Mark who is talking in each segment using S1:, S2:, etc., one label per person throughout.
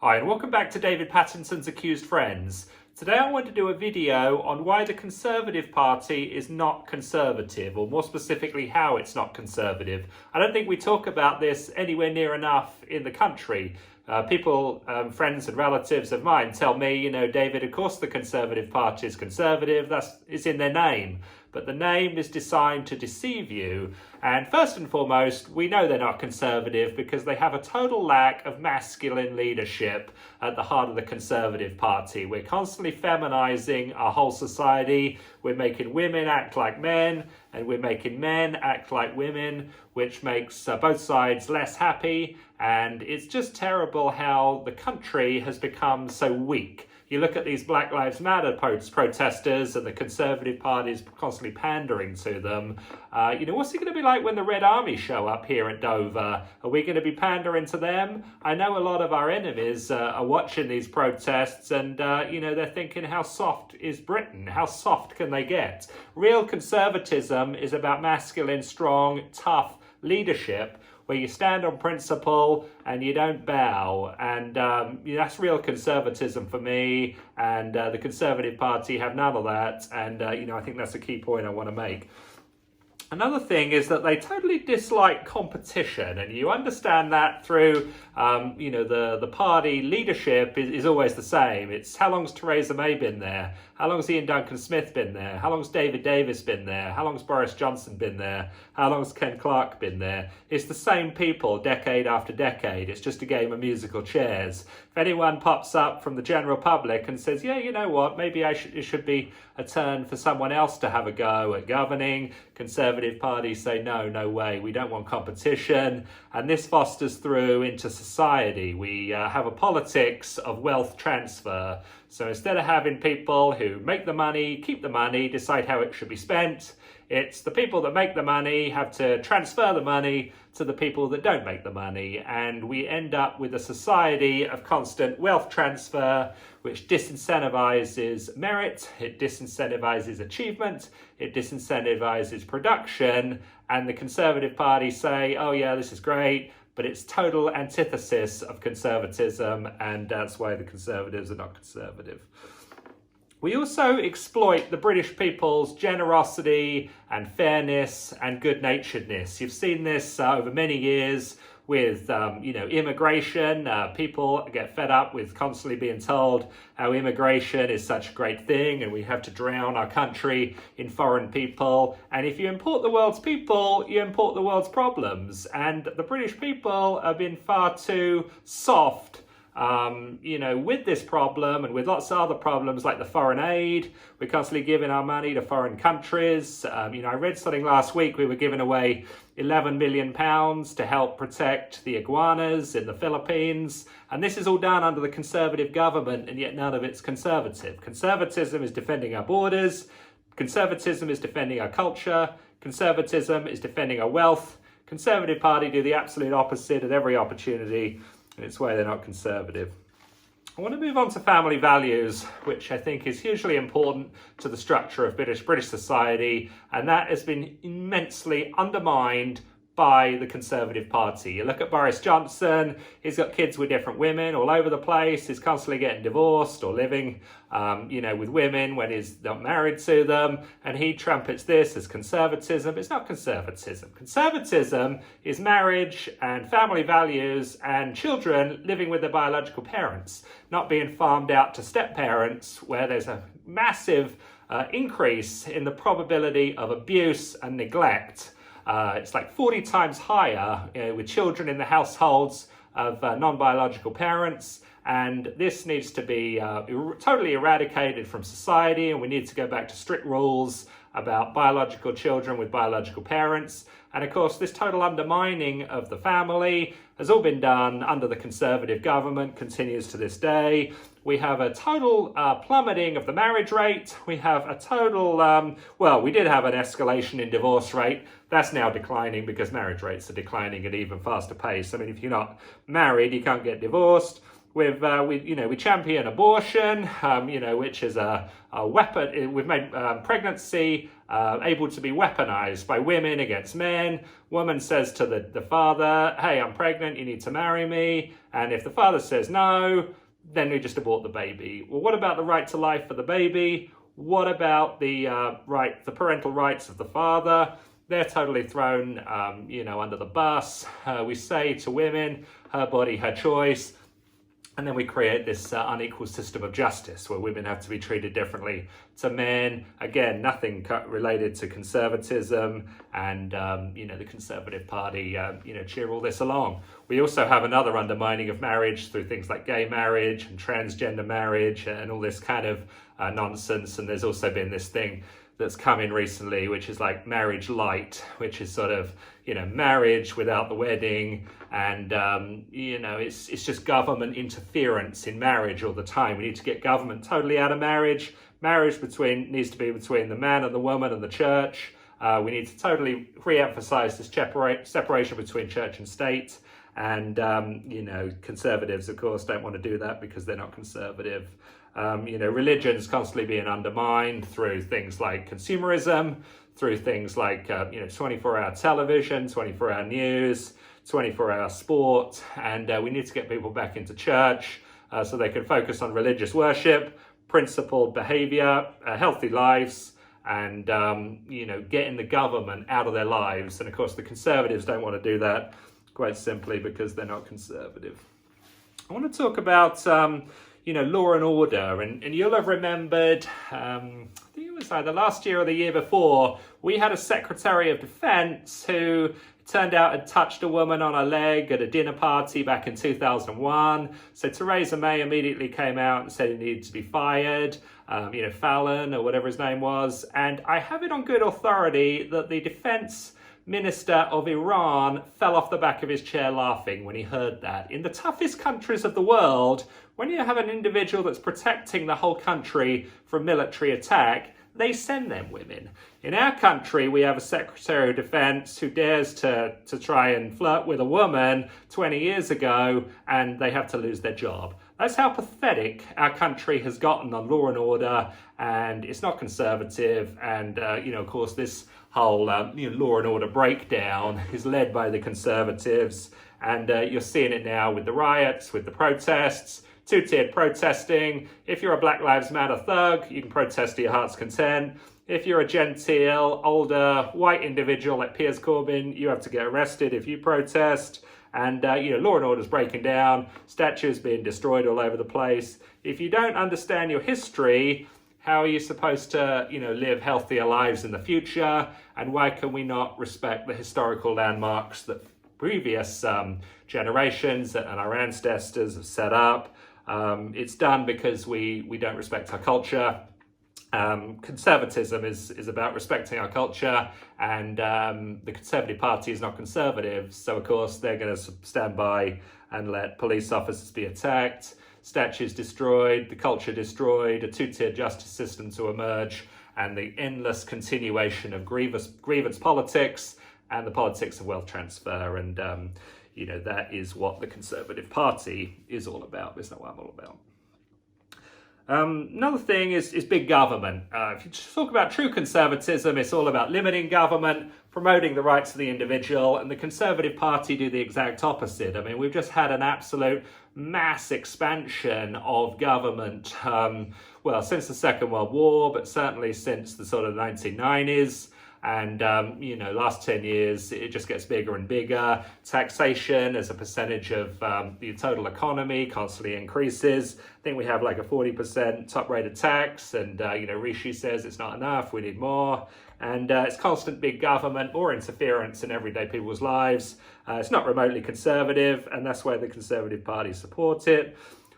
S1: Hi and welcome back to David Pattinson's Accused Friends. Today I want to do a video on why the Conservative Party is not conservative, or more specifically how it's not conservative. I don't think we talk about this anywhere near enough in the country. People, friends and relatives of mine tell me, David, of course the Conservative Party is conservative, it's in their name. But the name is designed to deceive you. And first and foremost, we know they're not conservative because they have a total lack of masculine leadership at the heart of the Conservative Party. We're constantly feminizing our whole society. We're making women act like men, and we're making men act like women, which makes both sides less happy. And it's just terrible how the country has become so weak. You look at these Black Lives Matter protesters and the Conservative Party is constantly pandering to them. What's it going to be like when the Red Army show up here at Dover? Are we going to be pandering to them? I know a lot of our enemies are watching these protests and, they're thinking, how soft is Britain? How soft can they get? Real conservatism is about masculine, strong, tough leadership, where you stand on principle and you don't bow. And that's real conservatism for me. And the Conservative Party have none of that. And, I think that's a key point I want to make. Another thing is that they totally dislike competition, and you understand that through, the party leadership is always the same. It's how long's Theresa May been there? How long's Ian Duncan Smith been there? How long's David Davis been there? How long's Boris Johnson been there? How long's Ken Clarke been there? It's the same people decade after decade. It's just a game of musical chairs. If anyone pops up from the general public and says, yeah, you know what, maybe it should be a turn for someone else to have a go at governing, Conservative parties say, no way, we don't want competition. And this fosters through into society. We have a politics of wealth transfer. So instead of having people who make the money, keep the money, decide how it should be spent, it's the people that make the money have to transfer the money to the people that don't make the money. And we end up with a society of constant wealth transfer, which disincentivizes merit, it disincentivizes achievement, it disincentivizes production. And the Conservative Party say, oh yeah, this is great, but it's total antithesis of conservatism, and that's why the Conservatives are not conservative. We also exploit the British people's generosity and fairness and good-naturedness. You've seen this over many years with, immigration. People get fed up with constantly being told how immigration is such a great thing and we have to drown our country in foreign people. And if you import the world's people, you import the world's problems. And the British people have been far too soft with this problem and with lots of other problems like the foreign aid. We're constantly giving our money to foreign countries. I read something last week, we were giving away £11 million to help protect the iguanas in the Philippines. And this is all done under the Conservative government, and yet none of it's conservative. Conservatism is defending our borders. Conservatism is defending our culture. Conservatism is defending our wealth. Conservative Party do the absolute opposite at every opportunity. And it's why they're not conservative. I want to move on to family values, which I think is hugely important to the structure of British society, and that has been immensely undermined by the Conservative Party. You look at Boris Johnson, he's got kids with different women all over the place, he's constantly getting divorced or living, with women when he's not married to them, and he trumpets this as conservatism. It's not conservatism. Conservatism is marriage and family values and children living with their biological parents, not being farmed out to step-parents where there's a massive increase in the probability of abuse and neglect. It's like 40 times higher with children in the households of non-biological parents, and this needs to be totally eradicated from society, and we need to go back to strict rules about biological children with biological parents. And of course, this total undermining of the family has all been done under the Conservative government, continues to this day. We have a total plummeting of the marriage rate. We have a total, we did have an escalation in divorce rate. That's now declining because marriage rates are declining at even faster pace. I mean, if you're not married, you can't get divorced. We champion abortion, which is a weapon. We've made pregnancy able to be weaponized by women against men. Woman says to the father, hey, I'm pregnant, you need to marry me. And if the father says no, then we just abort the baby. Well, what about the right to life for the baby? What about the parental rights of the father? They're totally thrown, under the bus. We say to women, her body, her choice. And then we create this unequal system of justice where women have to be treated differently to men. Again, nothing related to conservatism, and the Conservative Party, cheer all this along. We also have another undermining of marriage through things like gay marriage and transgender marriage and all this kind of nonsense. And there's also been this thing that's come in recently, which is like marriage light, which is sort of, marriage without the wedding. And, it's just government interference in marriage all the time. We need to get government totally out of marriage. Marriage needs to be between the man and the woman and the church. We need to totally re-emphasize this separation between church and state. And, conservatives, of course, don't want to do that because they're not conservative. Religion's constantly being undermined through things like consumerism, through things like, 24-hour television, 24-hour news, 24-hour sport. And we need to get people back into church so they can focus on religious worship, principled behavior, healthy lives, and, getting the government out of their lives. And of course, the conservatives don't want to do that, quite simply because they're not conservative. I want to talk about, law and order. And you'll have remembered, I think it was either last year or the year before, we had a Secretary of Defense who turned out had touched a woman on her leg at a dinner party back in 2001. So Theresa May immediately came out and said he needed to be fired, Fallon or whatever his name was. And I have it on good authority that the defense minister of Iran fell off the back of his chair laughing when he heard that. In the toughest countries of the world, when you have an individual that's protecting the whole country from military attack, they send them women. In our country, we have a Secretary of Defense who dares to try and flirt with a woman 20 years ago, and they have to lose their job. That's how pathetic our country has gotten on law and order, and it's not conservative. And, of course, this whole law and order breakdown is led by the Conservatives. And you're seeing it now with the riots, with the protests, two-tiered protesting. If you're a Black Lives Matter thug, you can protest to your heart's content. If you're a genteel, older, white individual like Piers Corbyn, you have to get arrested if you protest. And, law and order's breaking down, statues being destroyed all over the place. If you don't understand your history, how are you supposed to, live healthier lives in the future? And why can we not respect the historical landmarks that previous generations and our ancestors have set up? It's done because we don't respect our culture. Conservatism is about respecting our culture, and the Conservative Party is not conservative. So, of course, they're going to stand by and let police officers be attacked, statues destroyed, the culture destroyed, a two-tier justice system to emerge, and the endless continuation of grievance politics and the politics of wealth transfer. And, that is what the Conservative Party is all about. That's not what I'm all about. Another thing is big government. If you talk about true conservatism, it's all about limiting government, promoting the rights of the individual, and the Conservative Party do the exact opposite. I mean, we've just had an absolute mass expansion of government, since the Second World War, but certainly since the sort of 1990s. And, last 10 years, it just gets bigger and bigger. Taxation as a percentage of the total economy constantly increases. I think we have like a 40% top rate of tax. And, Rishi says it's not enough, we need more. And it's constant big government, more interference in everyday people's lives. It's not remotely conservative, and that's why the Conservative Party supports it.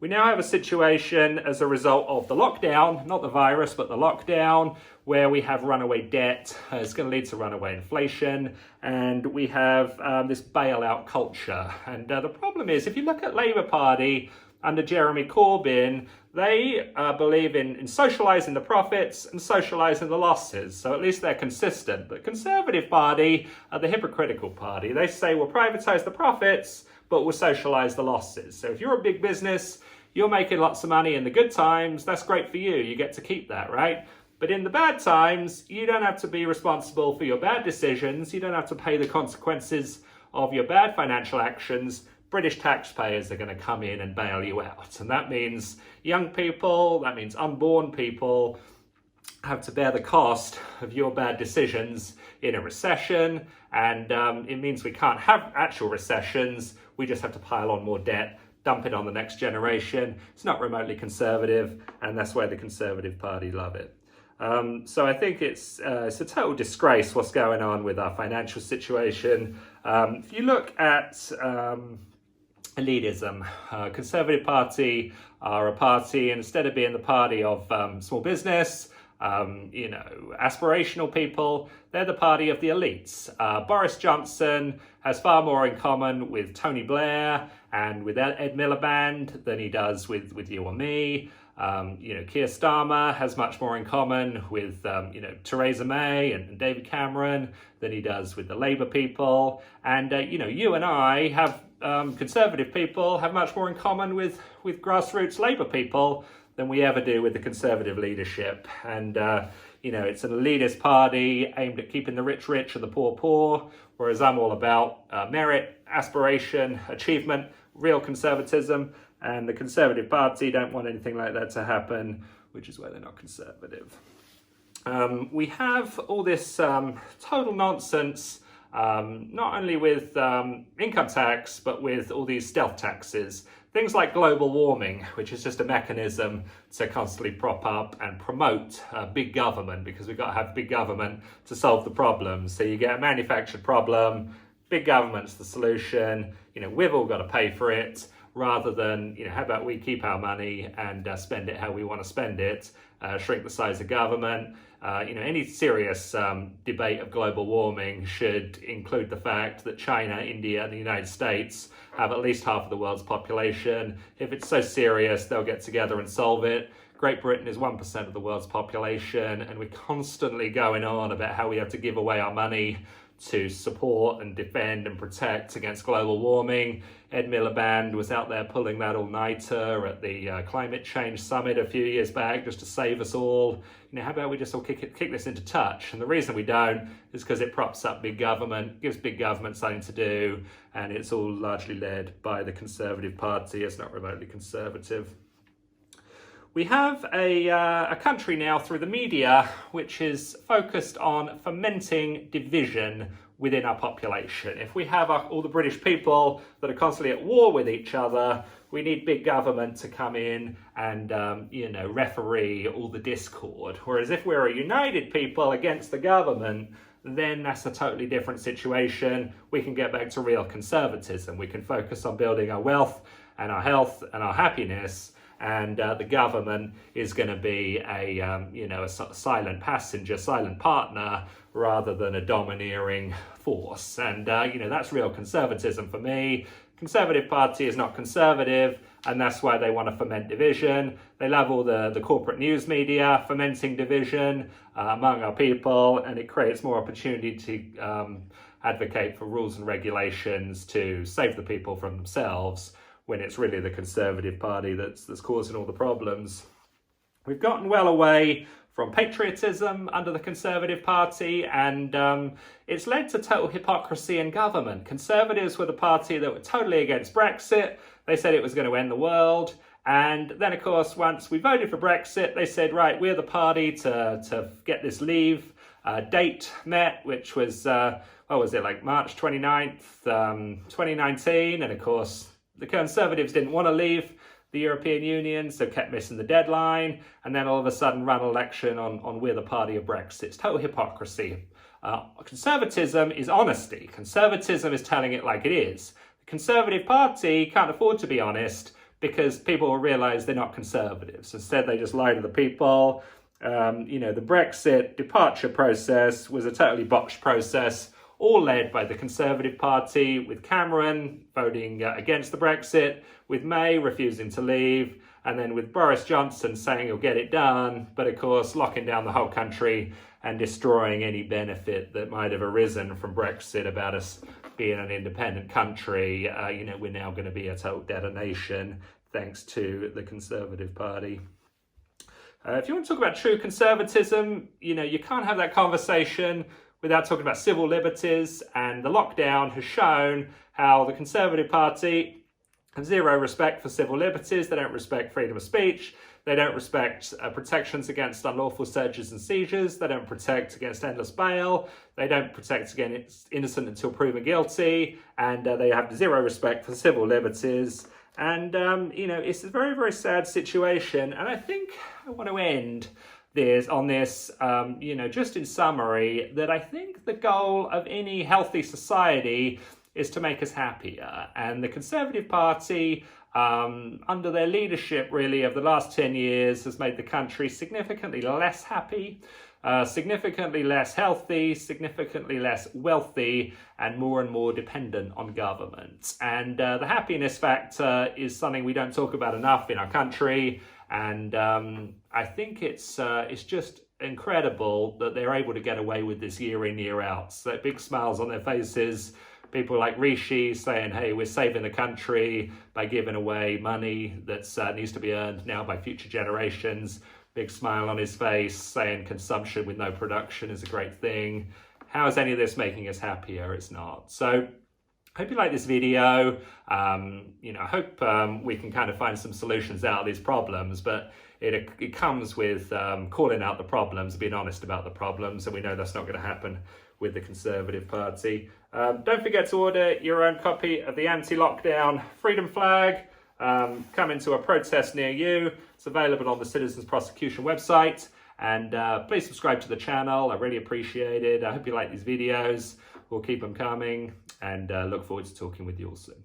S1: We now have a situation as a result of the lockdown, not the virus, but the lockdown, where we have runaway debt. It's going to lead to runaway inflation, and we have this bailout culture. And the problem is, if you look at Labour Party under Jeremy Corbyn, they believe in socialising the profits and socialising the losses. So at least they're consistent. But Conservative Party are the hypocritical party. They say we'll privatise the profits, but we'll socialise the losses. So if you're a big business, you're making lots of money in the good times, that's great for you. You get to keep that, right? But in the bad times, you don't have to be responsible for your bad decisions. You don't have to pay the consequences of your bad financial actions. British taxpayers are going to come in and bail you out. And that means young people, that means unborn people have to bear the cost of your bad decisions in a recession. And it means we can't have actual recessions. We just have to pile on more debt, dump it on the next generation. It's not remotely conservative, and that's why the Conservative Party love it. So I think it's a total disgrace what's going on with our financial situation. If you look at elitism, Conservative Party are a party, instead of being the party of small business, aspirational people, they're the party of the elites. Boris Johnson has far more in common with Tony Blair and with Ed Miliband than he does with you or me. Keir Starmer has much more in common with, Theresa May and David Cameron than he does with the Labour people. And, you and I have, Conservative people have much more in common with grassroots Labour people than we ever do with the Conservative leadership. And, it's an elitist party aimed at keeping the rich rich and the poor poor, whereas I'm all about merit, aspiration, achievement, real conservatism. And the Conservative Party don't want anything like that to happen, which is why they're not conservative. We have all this total nonsense, not only with income tax, but with all these stealth taxes. Things like global warming, which is just a mechanism to constantly prop up and promote big government, because we've got to have big government to solve the problems. So you get a manufactured problem, big government's the solution, we've all got to pay for it, rather than, how about we keep our money and spend it how we want to spend it, shrink the size of government. Any serious debate of global warming should include the fact that China, India, and the United States have at least half of the world's population. If it's so serious, they'll get together and solve it. Great Britain is 1% of the world's population, and we're constantly going on about how we have to give away our money to support and defend and protect against global warming. Ed Miliband was out there pulling that all-nighter at the climate change summit a few years back just to save us all. How about we just all kick this into touch? And the reason we don't is because it props up big government, gives big government something to do, and it's all largely led by the Conservative Party. It's not remotely conservative. We have a country now through the media which is focused on fomenting division within our population. If we have all the British people that are constantly at war with each other, we need big government to come in and, referee all the discord. Whereas if we're a united people against the government, then that's a totally different situation. We can get back to real conservatism. We can focus on building our wealth and our health and our happiness. And the government is going to be a silent passenger, silent partner, rather than a domineering force. And, that's real conservatism for me. Conservative Party is not conservative, and that's why they want to foment division. They love all the corporate news media fomenting division among our people, and it creates more opportunity to advocate for rules and regulations to save the people from themselves, when it's really the Conservative Party that's causing all the problems. We've gotten well away from patriotism under the Conservative Party, and it's led to total hypocrisy in government. Conservatives were the party that were totally against Brexit. They said it was going to end the world. And then, of course, once we voted for Brexit, they said, right, we're the party to get this leave date met, which was, March 29th, 2019. And of course, the Conservatives didn't want to leave the European Union, so kept missing the deadline, and then all of a sudden run an election on we're the party of Brexit. It's total hypocrisy. Conservatism is honesty. Conservatism is telling it like it is. The Conservative Party can't afford to be honest because people will realise they're not conservatives. Instead, they just lie to the people. The Brexit departure process was a totally botched process, all led by the Conservative Party, with Cameron voting against the Brexit, with May refusing to leave, and then with Boris Johnson saying he'll get it done, but of course locking down the whole country and destroying any benefit that might have arisen from Brexit about us being an independent country. We're now going to be a total detonation thanks to the Conservative Party. If you want to talk about true conservatism, you can't have that conversation without talking about civil liberties, and the lockdown has shown how the Conservative Party have zero respect for civil liberties. They don't respect freedom of speech. They don't respect protections against unlawful searches and seizures. They don't protect against endless bail. They don't protect against innocent until proven guilty. And they have zero respect for civil liberties. And, it's a very, very sad situation. And I think I want to end on this, just in summary, that I think the goal of any healthy society is to make us happier. And the Conservative Party, under their leadership really of the last 10 years, has made the country significantly less happy, significantly less healthy, significantly less wealthy, and more dependent on government. And the happiness factor is something we don't talk about enough in our country. And I think it's just incredible that they're able to get away with this year in, year out. So big smiles on their faces. People like Rishi saying, hey, we're saving the country by giving away money that needs to be earned now by future generations. Big smile on his face, saying consumption with no production is a great thing. How is any of this making us happier? It's not. So I hope you like this video. I hope we can kind of find some solutions out of these problems, but it comes with calling out the problems, being honest about the problems, and we know that's not going to happen with the Conservative Party. Don't forget to order your own copy of the anti-lockdown freedom flag. Come into a protest near you. It's available on the Citizens Prosecution website. And please subscribe to the channel. I really appreciate it. I hope you like these videos. We'll keep them coming, and look forward to talking with you all soon.